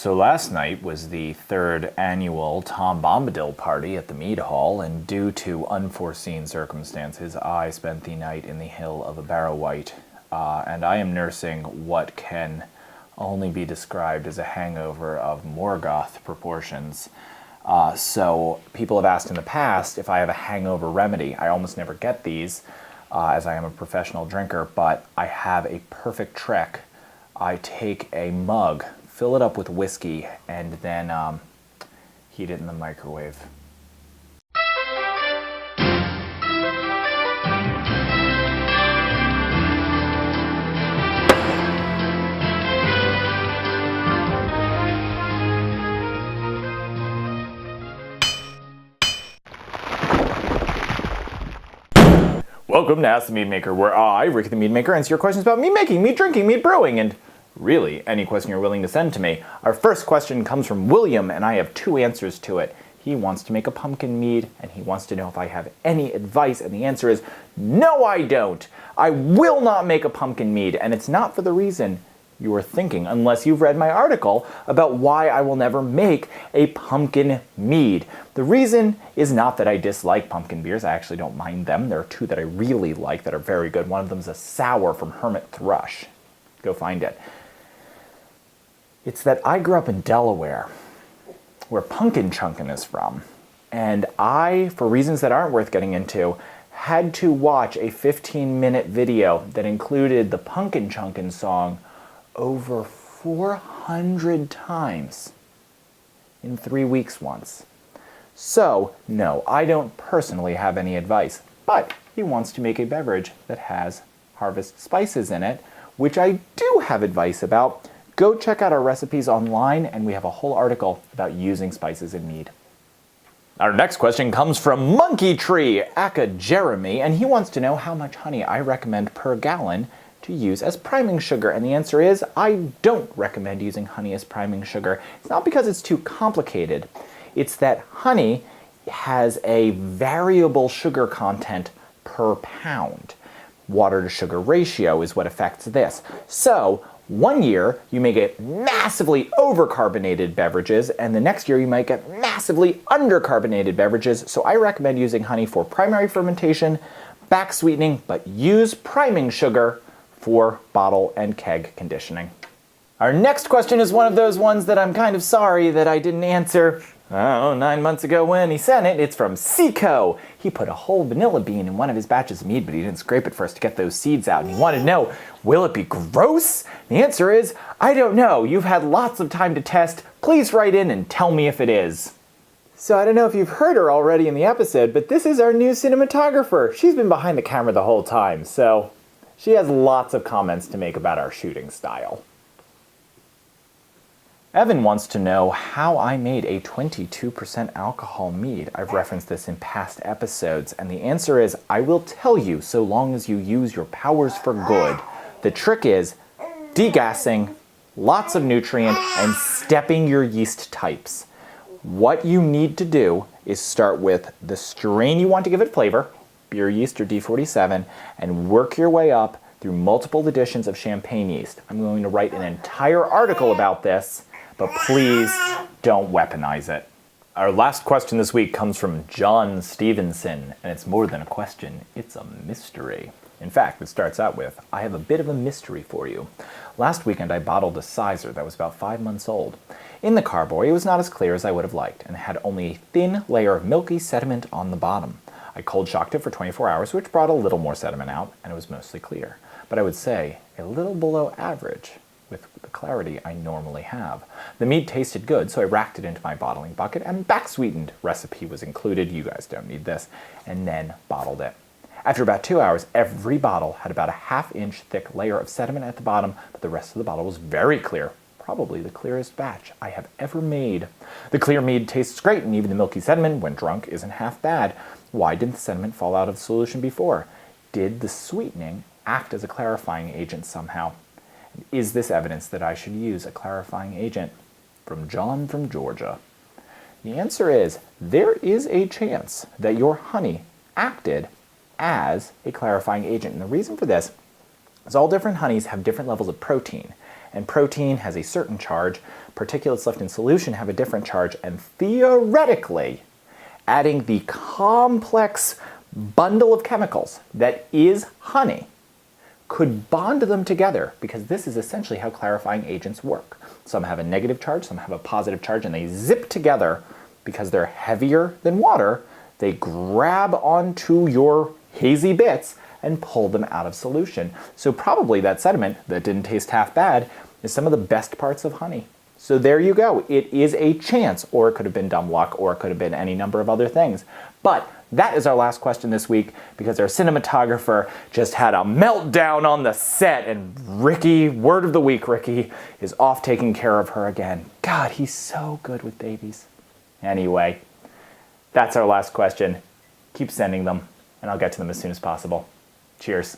So last night was the third annual Tom Bombadil party at the Mead Hall, and due to unforeseen circumstances, I spent the night in the hill of a Barrow Wight, and I am nursing what can only be described as a hangover of Morgoth proportions. So people have asked in the past if I have a hangover remedy. I almost never get these, as I am a professional drinker, but I have a perfect trick. I take a mug, fill it up with whiskey, and then heat it in the microwave. Welcome to Ask the Meadmaker, where I, Ricky the Meadmaker, answer your questions about mead making, mead drinking, mead brewing, and really any question you're willing to send to me. Our first question comes from William, and I have two answers to it. He wants to make a pumpkin mead, and he wants to know if I have any advice, and the answer is, no I don't! I will not make a pumpkin mead, and it's not for the reason you are thinking, unless you've read my article about why I will never make a pumpkin mead. The reason is not that I dislike pumpkin beers. I actually don't mind them. There are two that I really like that are very good. One of them is a sour from Hermit Thrush. Go find it. It's that I grew up in Delaware, where pumpkin chunkin' is from. And I, for reasons that aren't worth getting into, had to watch a 15-minute video that included the pumpkin chunkin' song over 400 times in 3 weeks once. So, no, I don't personally have any advice, but he wants to make a beverage that has harvest spices in it, which I do have advice about. Go check out our recipes online, and we have a whole article about using spices in mead. Our next question comes from Monkey Tree, aka Jeremy, and he wants to know how much honey I recommend per gallon to use as priming sugar, and the answer is I don't recommend using honey as priming sugar. It's not because it's too complicated. It's that honey has a variable sugar content per pound. Water to sugar ratio is what affects this. So one year you may get massively overcarbonated beverages, and the next year you might get massively undercarbonated beverages. So I recommend using honey for primary fermentation, back sweetening, but use priming sugar for bottle and keg conditioning. Our next question is one of those ones that I'm kind of sorry that I didn't answer 9 months ago when he sent it. It's from Seco. He put a whole vanilla bean in one of his batches of mead, but he didn't scrape it first to get those seeds out, and he wanted to know, will it be gross? The answer is, I don't know. You've had lots of time to test. Please write in and tell me if it is. So I don't know if you've heard her already in the episode, but this is our new cinematographer. She's been behind the camera the whole time, so she has lots of comments to make about our shooting style. Evan wants to know how I made a 22% alcohol mead. I've referenced this in past episodes, and the answer is I will tell you so long as you use your powers for good. The trick is degassing, lots of nutrient, and stepping your yeast types. What you need to do is start with the strain you want to give it flavor, beer yeast or D47, and work your way up through multiple additions of champagne yeast. I'm going to write an entire article about this, but please don't weaponize it. Our last question this week comes from John Stevenson, and it's more than a question, it's a mystery. In fact, it starts out with, I have a bit of a mystery for you. Last weekend I bottled a Sizer that was about 5 months old. In the carboy, it was not as clear as I would have liked, and had only a thin layer of milky sediment on the bottom. I cold shocked it for 24 hours, which brought a little more sediment out, and it was mostly clear. But I would say a little below average with the clarity I normally have. The mead tasted good, so I racked it into my bottling bucket, and back sweetened recipe was included, you guys don't need this, and then bottled it. After about 2 hours, every bottle had about a half-inch thick layer of sediment at the bottom, but the rest of the bottle was very clear. Probably the clearest batch I have ever made. The clear mead tastes great, and even the milky sediment, when drunk, isn't half bad. Why didn't the sediment fall out of the solution before? Did the sweetening act as a clarifying agent somehow? Is this evidence that I should use a clarifying agent? From John from Georgia. The answer is, there is a chance that your honey acted as a clarifying agent. And the reason for this is all different honeys have different levels of protein. and protein has a certain charge. Particulates left in solution have a different charge, and theoretically, adding the complex bundle of chemicals that is honey could bond them together, because this is essentially how clarifying agents work. Some have a negative charge, some have a positive charge, and they zip together because they're heavier than water. They grab onto your hazy bits and pull them out of solution. So probably that sediment that didn't taste half bad is some of the best parts of honey. So there you go. It is a chance, or it could have been dumb luck, or it could have been any number of other things. But that is our last question this week, because our cinematographer just had a meltdown on the set, and Ricky, word of the week, Ricky, is off taking care of her again. God, he's so good with babies. Anyway, that's our last question. Keep sending them, and I'll get to them as soon as possible. Cheers.